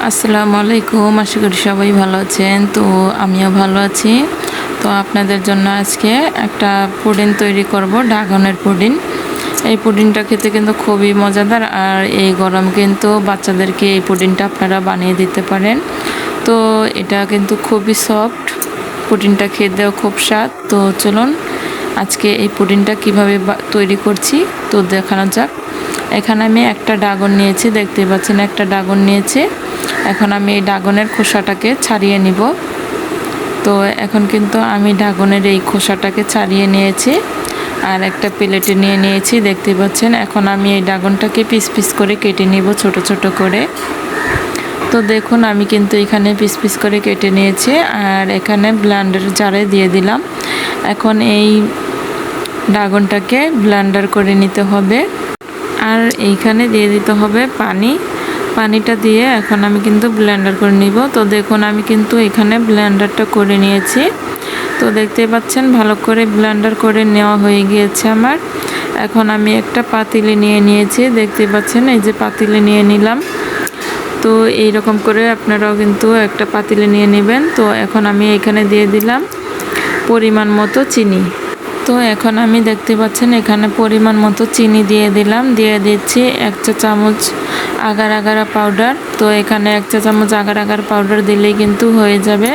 আসসালামু আলাইকুম, আশা করি সবাই ভালো আছেন। তো আমিও ভালো আছি। তো আপনাদের জন্য আজকে একটা পুডিং তৈরি করব, ড্রাগনের পুডিং। এই পুডিংটা খেতে কিন্তু খুবই মজাদার, আর এই গরম কিন্তু বাচ্চাদেরকে এই পুডিংটা আপনারা বানিয়ে দিতে পারেন। তো এটা কিন্তু খুবই সফট, পুডিংটা খেতেও খুব স্বাদ। তো চলুন আজকে এই পুডিংটা কিভাবে তৈরি করছি তো দেখানো যাক। এখানে আমি একটা ড্রাগন নিয়েছি, দেখতে পাচ্ছেন একটা ড্রাগন নিয়েছি। এখন আমি এই ড্রাগনের খোসাটাকে ছাড়িয়ে নিব। তো এখন কিন্তু আমি ড্রাগনের এই খোসাটাকে ছাড়িয়ে নিয়েছি আর একটা প্লেটে নিয়ে নিয়েছি, দেখতে পাচ্ছেন। এখন আমি এই ড্রাগনটাকে পিস পিস করে কেটে নিব ছোট ছোট করে। তো দেখুন আমি কিন্তু এখানে পিস পিস করে কেটে নিয়েছি আর এখানে ব্লেন্ডার জারে দিয়ে দিলাম। এখন এই ড্রাগনটাকে ব্লেন্ডার করে নিতে হবে আর এইখানে দিয়ে দিতে হবে পানিটা দিয়ে এখন আমি কিন্তু ব্লেন্ডার করে নিব। তো দেখুন আমি কিন্তু এখানে ব্লেন্ডারটা করে নিয়েছি। তো দেখতে পাচ্ছেন ভালো করে ব্লেন্ডার করে নেওয়া হয়ে গিয়েছে আমার। এখন আমি একটা পাতিলে নিয়ে নিয়েছি, দেখতে পাচ্ছেন এই যে পাতিলে নিয়ে নিলাম। তো এই রকম করে আপনারাও কিন্তু একটা পাতিলে নিয়ে নেবেন। তো এখন আমি এখানে দিয়ে দিলাম পরিমাণ মতো চিনি। তো এখন আমি দেখতে পাচ্ছেন এখানে পরিমাণ মতো চিনি দিয়ে দিলাম, দিয়ে দিচ্ছি 1 চা চামচ আগার আগারা পাউডার। তো এখানে 1 চা চামচ আগার আগার পাউডার দিলেই কিন্তু হয়ে যাবে।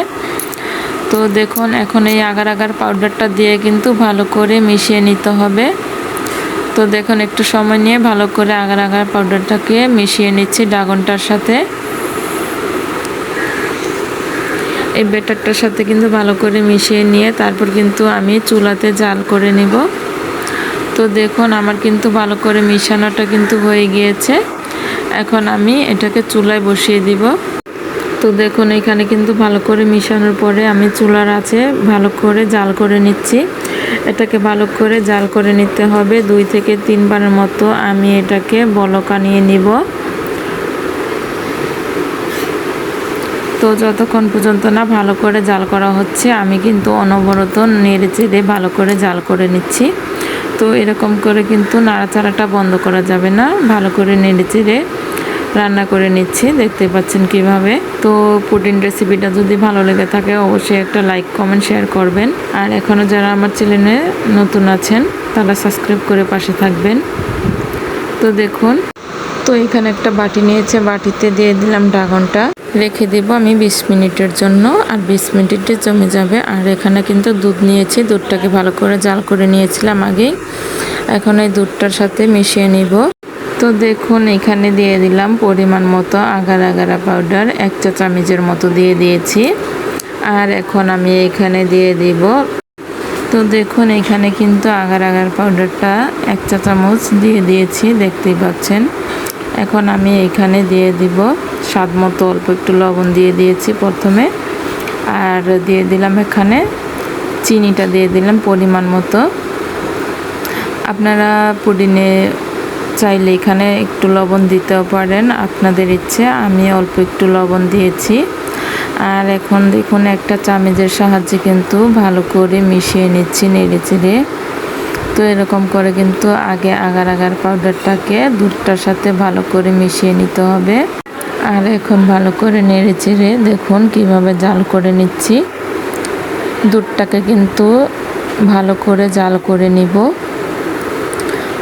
তো দেখুন এখন এই আগার আগার পাউডারটা দিয়ে কিন্তু ভালো করে মিশিয়ে নিতে হবে। তো দেখুন একটু সময় নিয়ে ভালো করে আগার আগার পাউডারটাকে মিশিয়ে নিচ্ছি ড্রাগনটার সাথে। এই ব্যাটারটার সাথে কিন্তু ভালো করে মিশিয়ে নিয়ে তারপর কিন্তু আমি চুলাতে জাল করে নিব। তো দেখুন আমার কিন্তু ভালো করে মিশানোটা কিন্তু হয়ে গিয়েছে। এখন আমি এটাকে চুলায় বসিয়ে দিব। তো দেখুন এখানে কিন্তু ভালো করে মিশানোর পরে আমি চুলার আছে ভালো করে জাল করে নিচ্ছি। এটাকে ভালো করে জাল করে নিতে হবে 2 থেকে 3 বারের মতো আমি এটাকে বলক আনিয়ে নিব। তো যতক্ষণ পর্যন্ত না ভালো করে জাল করা হচ্ছে আমি কিন্তু অনবরত নেড়ে চেড়ে ভালো করে জাল করে নিচ্ছি। তো এরকম করে কিন্তু নাড়াচাড়াটা বন্ধ করা যাবে না, ভালো করে নেড়ে চেড়ে রান্না করে নিচ্ছি, দেখতে পাচ্ছেন কিভাবে। তো পুডিং রেসিপিটা যদি ভালো লেগে থাকে অবশ্যই একটা লাইক কমেন্ট শেয়ার করবেন। আর এখনও যারা আমার চ্যানেলে নতুন আছেন তারা সাবস্ক্রাইব করে পাশে থাকবেন। তো দেখুন তো এখানে একটা বাটি নিয়েছে, বাটিতে দিয়ে দিলাম ড্রাগনটা, রেখে দেব আমি 20 মিনিটের জন্য। আর 20 মিনিটে জমে যাবে। আর এখানে কিন্তু দুধ নিয়েছি, দুধটাকে ভালো করে জাল করে নিয়েছিলাম আগেই। এখন এই দুধটার সাথে মিশিয়ে নিব। তো দেখুন এখানে দিয়ে দিলাম পরিমাণ মতো আগার আগারা পাউডার 1 চা চামচের মতো দিয়ে দিয়েছি। আর এখন আমি এখানে দিয়ে দিব, তো দেখুন এখানে কিন্তু আগার আগার পাউডারটা 1 চা চামচ দিয়ে দিয়েছি, দেখতেই পাচ্ছেন। এখন আমি এখানে দিয়ে দিব স্বাদ মতো অল্প একটু লবণ দিয়ে দিয়েছি প্রথমে। আর দিয়ে দিলাম এখানে চিনিটা দিয়ে দিলাম পরিমাণ মতো। আপনারা পুডিনে চাইলে এখানে একটু লবণ দিতেও পারেন, আপনাদের ইচ্ছে। আমি অল্প একটু লবণ দিয়েছি। আর এখন দেখুন একটা চামচের সাহায্যে কিন্তু ভালো করে মিশিয়ে নিচ্ছি নেড়ে চেড়ে। তো এরকম করে কিন্তু আগে আগার আগার পাউডারটাকে দুধটার সাথে ভালো করে মিশিয়ে নিতে হবে। আর এখন ভালো করে নেড়ে চেড়ে দেখুন কিভাবে জাল করে নিচ্ছি। দুধটাকে কিন্তু ভালো করে জাল করে নিব।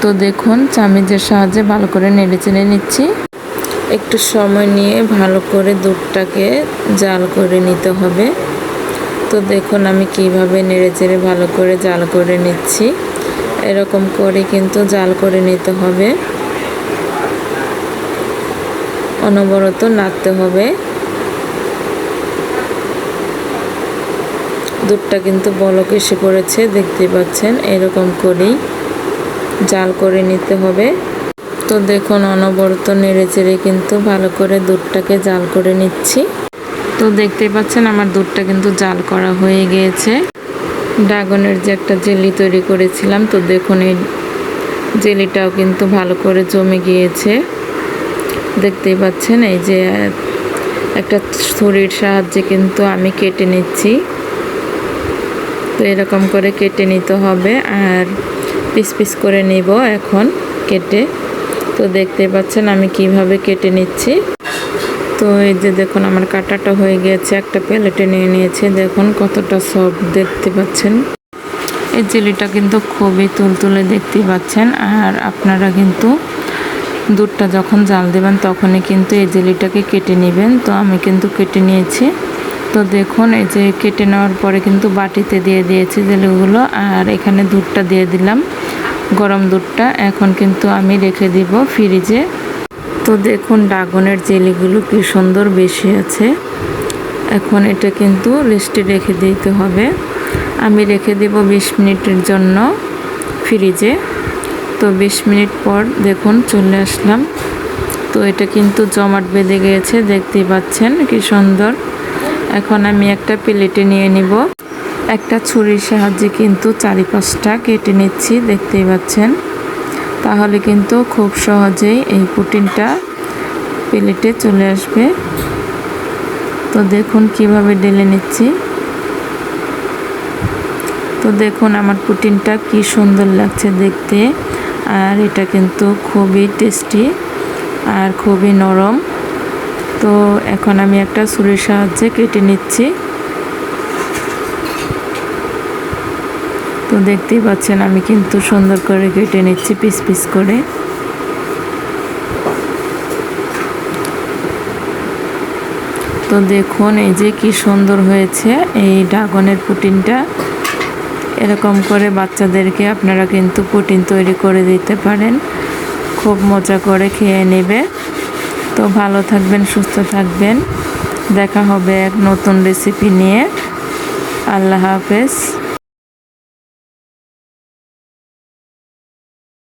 তো দেখুন চামচের সাহায্যে ভালো করে নেড়ে চেড়ে নিচ্ছি। একটু সময় নিয়ে ভালো করে দুধটাকে জাল করে নিতে হবে। তো দেখুন আমি কিভাবে নেড়ে চেড়ে ভালো করে জাল করে নিচ্ছি। এরকম করে কিন্তু জাল করে নিতে হবে, অনবরত নাড়তে হবে। দুধটা কিন্তু বলক এসে পড়েছে, দেখতে পাচ্ছেন। এরকম করেই জাল করে নিতে হবে। তো দেখুন অনবরত নেড়ে চেড়ে কিন্তু ভালো করে দুধটাকে জাল করে নিচ্ছি। তো দেখতে পাচ্ছেন আমার দুধটা কিন্তু জাল করা হয়ে গিয়েছে। ড্রাগনের যে একটা জেলি তৈরি করেছিলাম, তো দেখুন এই জেলিটাও কিন্তু ভালো করে জমে গিয়েছে, দেখতেই পাচ্ছেন। এই যে একটা ছুরির সাহায্যে কিন্তু আমি কেটে নিচ্ছি। তো এরকম করে কেটে নিতে হবে আর পিস পিস করে নিব এখন কেটে। তো দেখতে পাচ্ছেন আমি কিভাবে কেটে নিচ্ছি। তো তো এই যে দেখুন আমার কাটাটা হয়ে গিয়েছে, একটা প্লেটে নিয়ে নিয়েছে। দেখুন কতটা সফট দেখতে পাচ্ছেন। এই জেলিটা কিন্তু খুবই তুলতুলে দেখতে পাচ্ছেন। আর আপনারা কিন্তু দুধটা যখন জাল দেবেন তখনই কিন্তু এই জেলিটাকে কেটে নেবেন। তো আমি কিন্তু কেটে নিয়েছি। তো দেখুন এই যে কেটে নেওয়ার পরে কিন্তু বাটিতে দিয়ে দিয়েছি জেলিগুলো। আর এখানে দুধটা দিয়ে দিলাম, গরম দুধটা। এখন কিন্তু আমি রেখে দিব ফ্রিজে। তো দেখুন ড্রাগনের জেলিগুলো কি সুন্দর বেশি আছে। এখন এটা কিন্তু রেস্টে রেখে দিতে হবে। আমি রেখে দেব 20 মিনিটের জন্য ফ্রিজে। তো 20 মিনিট পর দেখুন চলে আসলাম। তো এটা কিন্তু জমাট বেঁধে গিয়েছে, দেখতেই পাচ্ছেন কি সুন্দর। এখন আমি একটা প্লেটে নিয়ে নিব। একটা ছুরির সাহায্যে কিন্তু চারিপাশটা কেটে নিচ্ছি, দেখতেই পাচ্ছেন। তাহলে কিন্তু খুব সহজেই এই পুডিংটা প্লেটে চলে আসবে। তো দেখুন কিভাবে ঢেলে নিচ্ছি। তো দেখুন আমার পুডিংটা কি সুন্দর লাগছে দেখতে। আর এটা কিন্তু খুবই টেস্টি আর খুবই নরম। তো এখন আমি একটা ছুরির সাহায্যে কেটে নিচ্ছি। তো দেখতেই পাচ্ছেন আমি কিন্তু সুন্দর করে কেটে নিচ্ছি পিস পিস করে। তো দেখুন এই যে কি সুন্দর হয়েছে এই ড্রাগনের পুডিংটা। এরকম করে বাচ্চাদেরকে আপনারা কিন্তু পুডিং তৈরি করে দিতে পারেন, খুব মজা করে খেয়ে নেবে। তো ভালো থাকবেন, সুস্থ থাকবেন। দেখা হবে এক নতুন রেসিপি নিয়ে। আল্লাহ হাফেজ।